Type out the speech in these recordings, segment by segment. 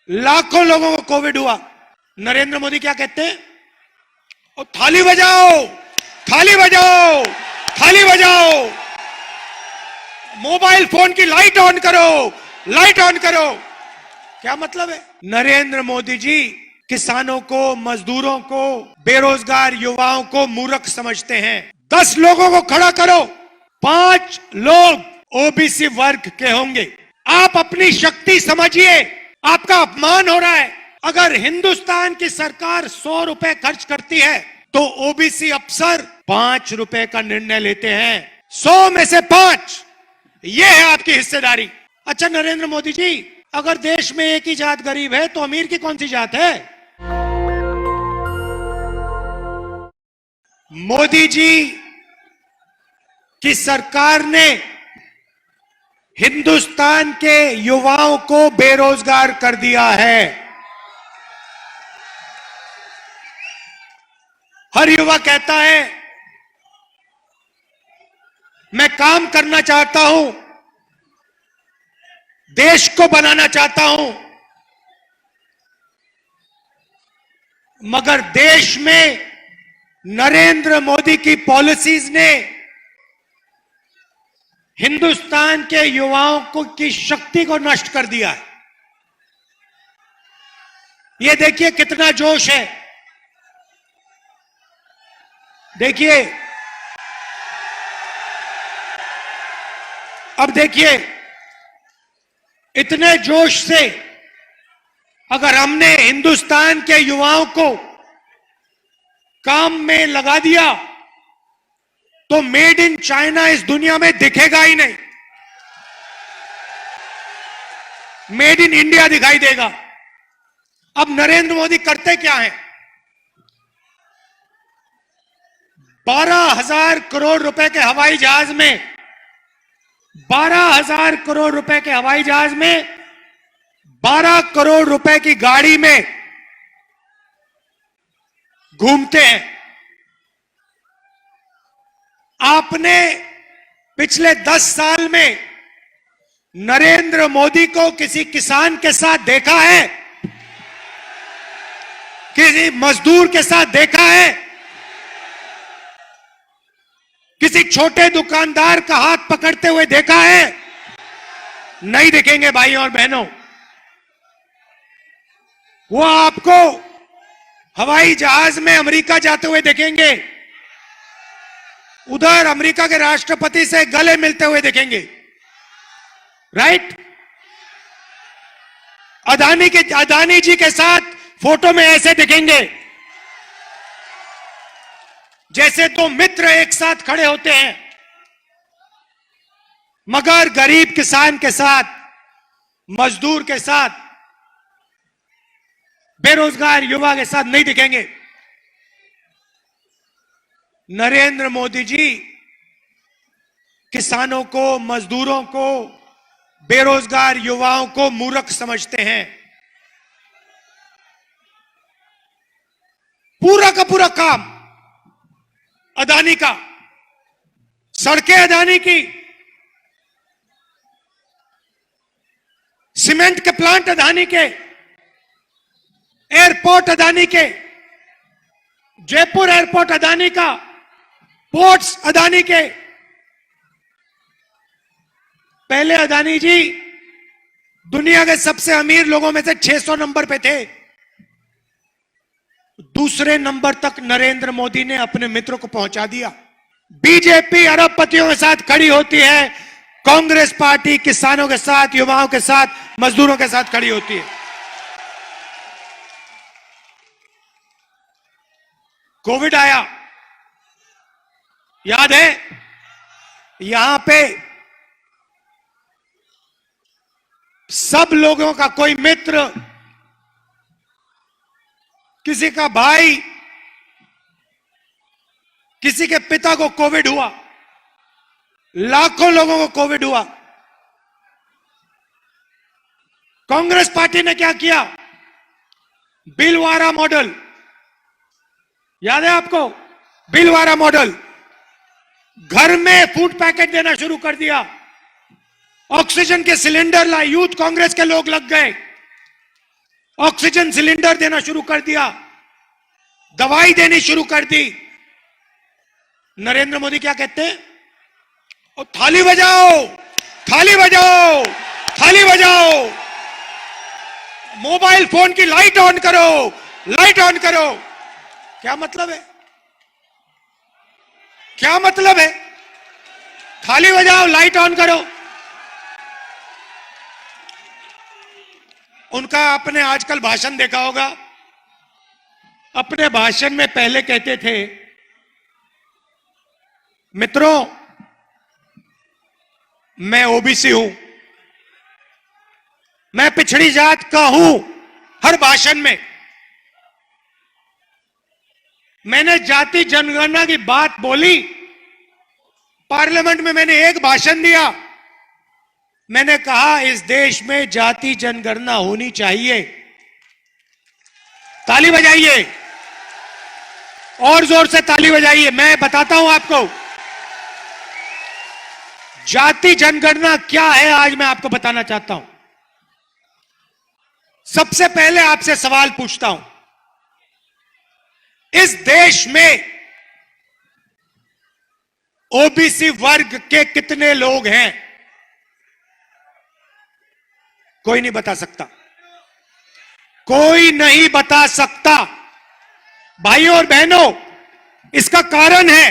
लाखों लोगों को कोविड हुआ। नरेंद्र मोदी क्या कहते हैं? और थाली बजाओ, थाली बजाओ, थाली बजाओ, मोबाइल फोन की लाइट ऑन करो, लाइट ऑन करो। क्या मतलब है? नरेंद्र मोदी जी किसानों को, मजदूरों को, बेरोजगार युवाओं को मूर्ख समझते हैं। 10 लोगों को खड़ा करो, 5 लोग ओबीसी वर्ग के होंगे। आप अपनी शक्ति समझिए, आपका अपमान हो रहा है। अगर हिंदुस्तान की सरकार 100 रुपए खर्च करती है तो ओबीसी अफसर 5 रुपए का निर्णय लेते हैं। 100 में से 5, ये है आपकी हिस्सेदारी। अच्छा नरेंद्र मोदी जी, अगर देश में एक ही जात गरीब है तो अमीर की कौन सी जात है? मोदी जी की सरकार ने हिंदुस्तान के युवाओं को बेरोजगार कर दिया है। हर युवा कहता है मैं काम करना चाहता हूं, देश को बनाना चाहता हूं, मगर देश में नरेंद्र मोदी की पॉलिसीज ने हिंदुस्तान के युवाओं को की शक्ति को नष्ट कर दिया है। ये देखिए कितना जोश है, देखिए। अब देखिए, इतने जोश से अगर हमने हिंदुस्तान के युवाओं को काम में लगा दिया तो मेड इन चाइना इस दुनिया में दिखेगा ही नहीं, मेड इन इंडिया दिखाई देगा। अब नरेंद्र मोदी करते क्या हैं? 12,000 करोड़ रुपए के हवाई जहाज में, 12,000 करोड़ रुपए के हवाई जहाज में 12 करोड़ रुपए की गाड़ी में घूमते हैं। आपने पिछले 10 साल में नरेंद्र मोदी को किसी किसान के साथ देखा है? किसी मजदूर के साथ देखा है? किसी छोटे दुकानदार का हाथ पकड़ते हुए देखा है? नहीं दिखेंगे भाई और बहनों। वो आपको हवाई जहाज में अमेरिका जाते हुए देखेंगे, उधर अमेरिका के राष्ट्रपति से गले मिलते हुए देखेंगे, राइट? अदानी जी के साथ फोटो में ऐसे दिखेंगे जैसे 2 मित्र एक साथ खड़े होते हैं, मगर गरीब किसान के साथ, मजदूर के साथ, बेरोजगार युवा के साथ नहीं दिखेंगे। नरेंद्र मोदी जी किसानों को, मजदूरों को, बेरोजगार युवाओं को मूर्ख समझते हैं। पूरा का पूरा काम अदानी का, सड़कें अदानी की, सीमेंट के प्लांट अदानी के, एयरपोर्ट अदानी के, जयपुर एयरपोर्ट अदानी का, पोर्ट्स अदानी के। पहले अदानी जी दुनिया के सबसे अमीर लोगों में से 600 नंबर पे थे। दूसरे नंबर तक नरेंद्र मोदी ने अपने मित्रों को पहुंचा दिया। बीजेपी अरबपतियों के साथ खड़ी होती है, कांग्रेस पार्टी किसानों के साथ, युवाओं के साथ, मजदूरों के साथ खड़ी होती है। कोविड आया, याद है? यहां पे सब लोगों का कोई मित्र, किसी का भाई, किसी के पिता को कोविड हुआ, लाखों लोगों को कोविड हुआ। कांग्रेस पार्टी ने क्या किया? भीलवाड़ा मॉडल, याद है आपको? भीलवाड़ा मॉडल, घर में फूड पैकेट देना शुरू कर दिया, ऑक्सीजन के सिलेंडर ला, यूथ कांग्रेस के लोग लग गए, ऑक्सीजन सिलेंडर देना शुरू कर दिया, दवाई देनी शुरू कर दी। नरेंद्र मोदी क्या कहते हैं? और थाली बजाओ, थाली बजाओ, थाली बजाओ, मोबाइल फोन की लाइट ऑन करो, लाइट ऑन करो। क्या मतलब है? क्या मतलब है? थाली बजाओ, लाइट ऑन करो। उनका आपने आजकल भाषण देखा होगा। अपने भाषण में पहले कहते थे, मित्रों मैं ओबीसी हूं, मैं पिछड़ी जात का हूं। हर भाषण में मैंने जाति जनगणना की बात बोली। पार्लियामेंट में मैंने एक भाषण दिया, मैंने कहा इस देश में जाति जनगणना होनी चाहिए। ताली बजाइए, और जोर से ताली बजाइए। मैं बताता हूं आपको जाति जनगणना क्या है, आज मैं आपको बताना चाहता हूं। सबसे पहले आपसे सवाल पूछता हूं, इस देश में ओबीसी वर्ग के कितने लोग हैं? कोई नहीं बता सकता, कोई नहीं बता सकता। भाइयों और बहनों, इसका कारण है,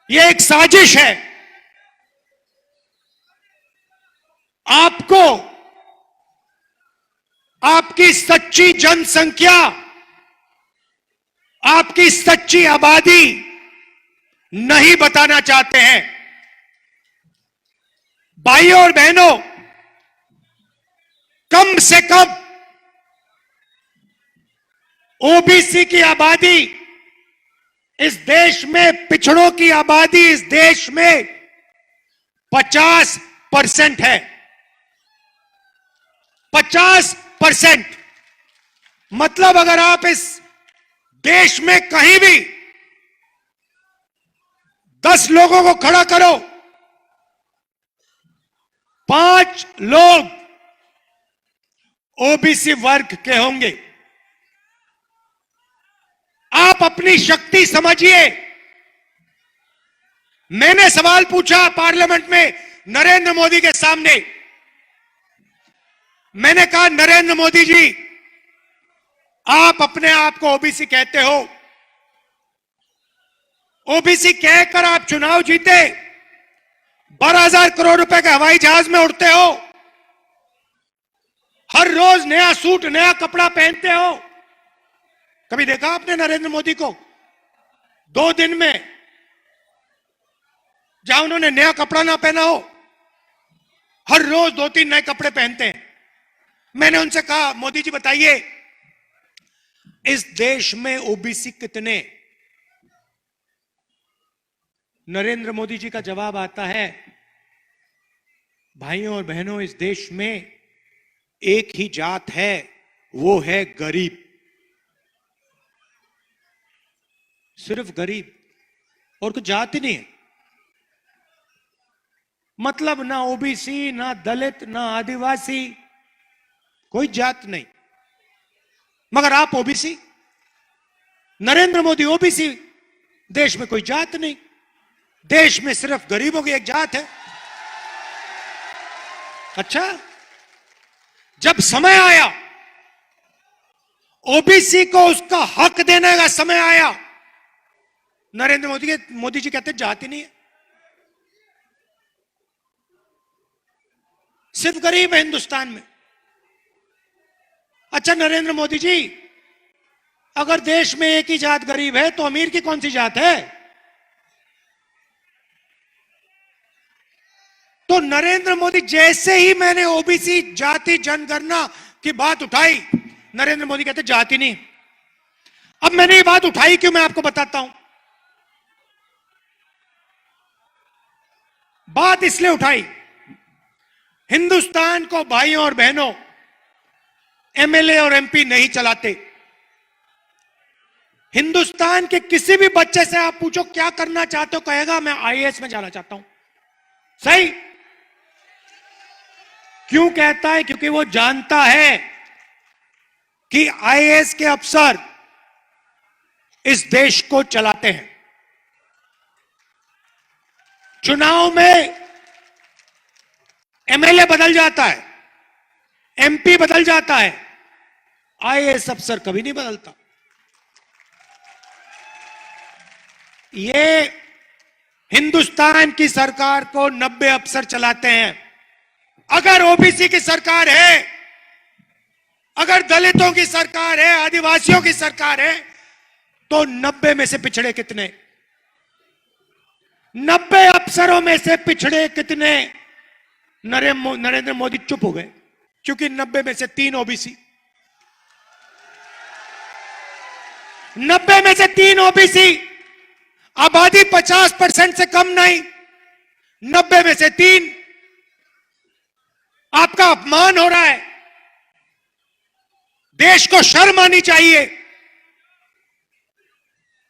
यह एक साजिश है। आपको आपकी सच्ची जनसंख्या, आपकी सच्ची आबादी नहीं बताना चाहते हैं। भाइयों और बहनों, कम से कम ओबीसी की आबादी इस देश में, पिछड़ों की आबादी इस देश में 50% है। 50%। मतलब अगर आप इस देश में कहीं भी 10 लोगों को खड़ा करो, 5 लोग ओबीसी वर्ग के होंगे। आप अपनी शक्ति समझिए। मैंने सवाल पूछा पार्लियामेंट में नरेंद्र मोदी के सामने। मैंने कहा, नरेंद्र मोदी जी, आप अपने आप को ओबीसी कहते हो, ओबीसी कहकर आप चुनाव जीते, 12,000 करोड़ रुपए के हवाई जहाज में उड़ते हो, हर रोज नया सूट नया कपड़ा पहनते हो। कभी देखा आपने नरेंद्र मोदी को 2 दिन में जहां उन्होंने नया कपड़ा ना पहना हो? हर रोज 2-3 नए कपड़े पहनते हैं। मैंने उनसे कहा, मोदी जी बताइए, इस देश में ओबीसी कितने? नरेंद्र मोदी जी का जवाब आता है, भाइयों और बहनों, इस देश में एक ही जात है, वो है गरीब। सिर्फ गरीब, और कोई जात ही नहीं है। मतलब ना ओबीसी, ना दलित, ना आदिवासी, कोई जात नहीं। मगर आप ओबीसी, नरेंद्र मोदी ओबीसी। देश में कोई जात नहीं, देश में सिर्फ गरीबों की एक जात है। अच्छा, जब समय आया, ओबीसी को उसका हक देने का समय आया, नरेंद्र मोदी जी कहते जात ही नहीं है, सिर्फ गरीब है हिंदुस्तान में। अच्छा नरेंद्र मोदी जी, अगर देश में एक ही जात गरीब है, तो अमीर की कौन सी जात है? तो नरेंद्र मोदी, जैसे ही मैंने ओबीसी जाति जनगणना की बात उठाई, नरेंद्र मोदी कहते जाति नहीं। अब मैंने ये बात उठाई क्यों, मैं आपको बताता हूं। बात इसलिए उठाई, हिंदुस्तान को भाइयों और बहनों एमएलए और एमपी नहीं चलाते। हिंदुस्तान के किसी भी बच्चे से आप पूछो क्या करना चाहते हो, कहेगा मैं आईएएस में जाना चाहता हूं। सही क्यों कहता है? क्योंकि वो जानता है कि आईएएस के अफसर इस देश को चलाते हैं। चुनाव में एमएलए बदल जाता है, एमपी बदल जाता है, आईएएस अफसर कभी नहीं बदलता। ये हिंदुस्तान की सरकार को 90 अफसर चलाते हैं। अगर ओबीसी की सरकार है, अगर दलितों की सरकार है, आदिवासियों की सरकार है, तो 90 में से पिछड़े कितने? 90 अफसरों में से पिछड़े कितने? नरेंद्र मोदी चुप हो गए क्योंकि 90 में से 3 ओबीसी, 90 में से 3 ओबीसी, आबादी 50% से कम नहीं, 90 में से 3। आपका अपमान हो रहा है, देश को शर्म आनी चाहिए।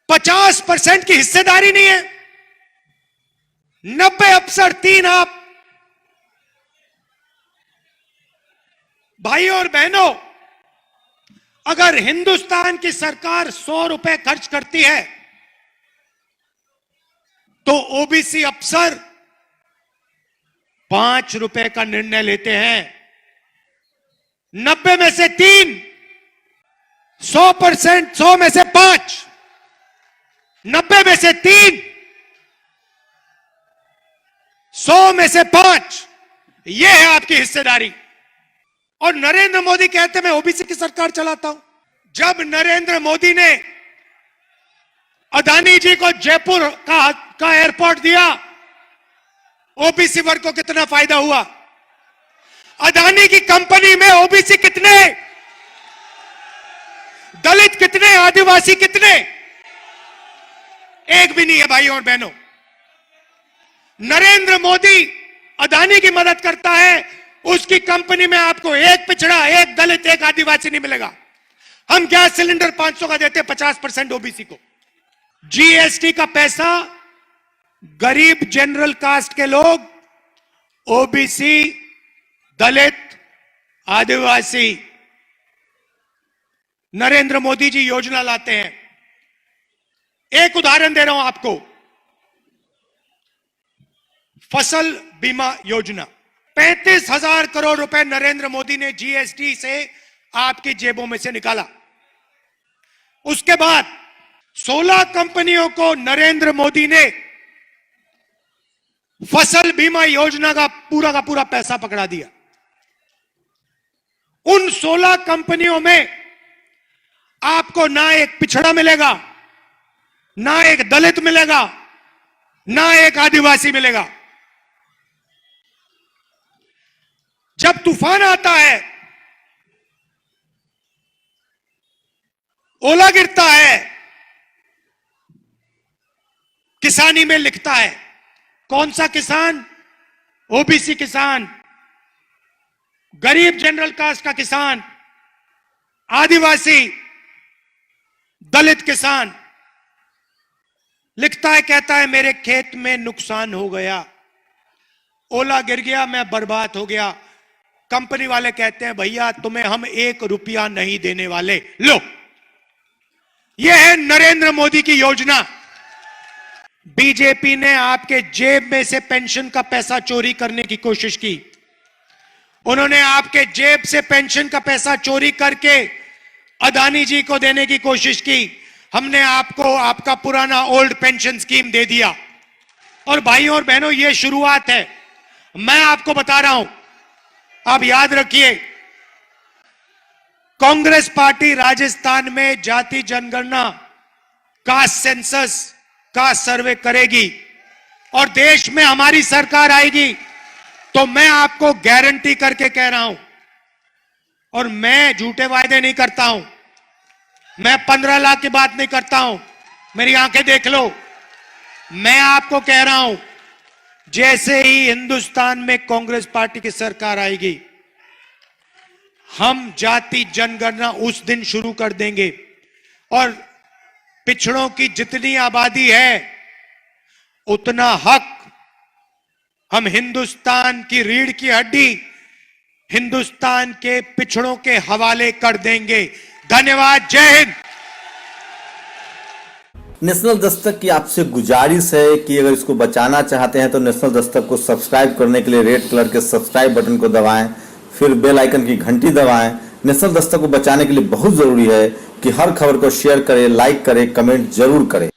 50% की हिस्सेदारी नहीं है, 90 अफसर 3 आप। भाइयों और बहनों, अगर हिंदुस्तान की सरकार 100 रुपए खर्च करती है तो ओबीसी अफसर 5 रुपए का निर्णय लेते हैं। 90 में से 3, 100%, 100 में से 5, 90 में से 3, 100 में से 5, यह है आपकी हिस्सेदारी। और नरेंद्र मोदी कहते मैं ओबीसी की सरकार चलाता हूं। जब नरेंद्र मोदी ने अदानी जी को जयपुर का एयरपोर्ट दिया, ओबीसी वर्ग को कितना फायदा हुआ? अदानी की कंपनी में ओबीसी कितने, दलित कितने, आदिवासी कितने? एक भी नहीं है भाइयों और बहनों। नरेंद्र मोदी अदानी की मदद करता है, उसकी कंपनी में आपको एक पिछड़ा, एक दलित, एक आदिवासी नहीं मिलेगा। हम गैस सिलेंडर 500 का देते हैं 50% ओबीसी को। जीएसटी का पैसा गरीब जनरल कास्ट के लोग, ओबीसी, दलित, आदिवासी, नरेंद्र मोदी जी योजना लाते हैं। एक उदाहरण दे रहा हूं आपको, फसल बीमा योजना। 35,000 करोड़ रुपए नरेंद्र मोदी ने जीएसटी से आपकी जेबों में से निकाला। उसके बाद 16 कंपनियों को नरेंद्र मोदी ने फसल बीमा योजना का पूरा पैसा पकड़ा दिया। उन 16 कंपनियों में आपको ना एक पिछड़ा मिलेगा, ना एक दलित मिलेगा, ना एक आदिवासी मिलेगा। जब तूफान आता है, ओला गिरता है, किसानी में लिखता है कौन सा किसान? ओबीसी किसान, गरीब जनरल कास्ट का किसान, आदिवासी, दलित किसान लिखता है, कहता है मेरे खेत में नुकसान हो गया, ओला गिर गया, मैं बर्बाद हो गया। कंपनी वाले कहते हैं भैया तुम्हें हम 1 रुपया नहीं देने वाले, लो। यह है नरेंद्र मोदी की योजना। बीजेपी ने आपके जेब में से पेंशन का पैसा चोरी करने की कोशिश की। उन्होंने आपके जेब से पेंशन का पैसा चोरी करके अदानी जी को देने की कोशिश की। हमने आपको आपका पुराना ओल्ड पेंशन स्कीम दे दिया। और भाइयों और बहनों, यह शुरुआत है। मैं आपको बता रहा हूं, आप याद रखिए, कांग्रेस पार्टी राजस्थान में जाति जनगणना, कास्ट सेंसस का सर्वे करेगी और देश में हमारी सरकार आएगी तो मैं आपको गारंटी करके कह रहा हूं, और मैं झूठे वायदे नहीं करता हूं, मैं 15 लाख की बात नहीं करता हूं, मेरी आंखें देख लो। मैं आपको कह रहा हूं, जैसे ही हिंदुस्तान में कांग्रेस पार्टी की सरकार आएगी, हम जाति जनगणना उस दिन शुरू कर देंगे और पिछड़ों की जितनी आबादी है उतना हक हम हिंदुस्तान की रीढ़ की हड्डी हिंदुस्तान के पिछड़ों के हवाले कर देंगे। धन्यवाद। जय हिंद। नेशनल दस्तक की आपसे गुजारिश है कि अगर इसको बचाना चाहते हैं तो नेशनल दस्तक को सब्सक्राइब करने के लिए रेड कलर के सब्सक्राइब बटन को दबाएं, फिर बेल आइकन की घंटी दबाएं। नेशनल दस्तक को बचाने के लिए बहुत जरूरी है कि हर खबर को शेयर करें, लाइक करें, कमेंट जरूर करें।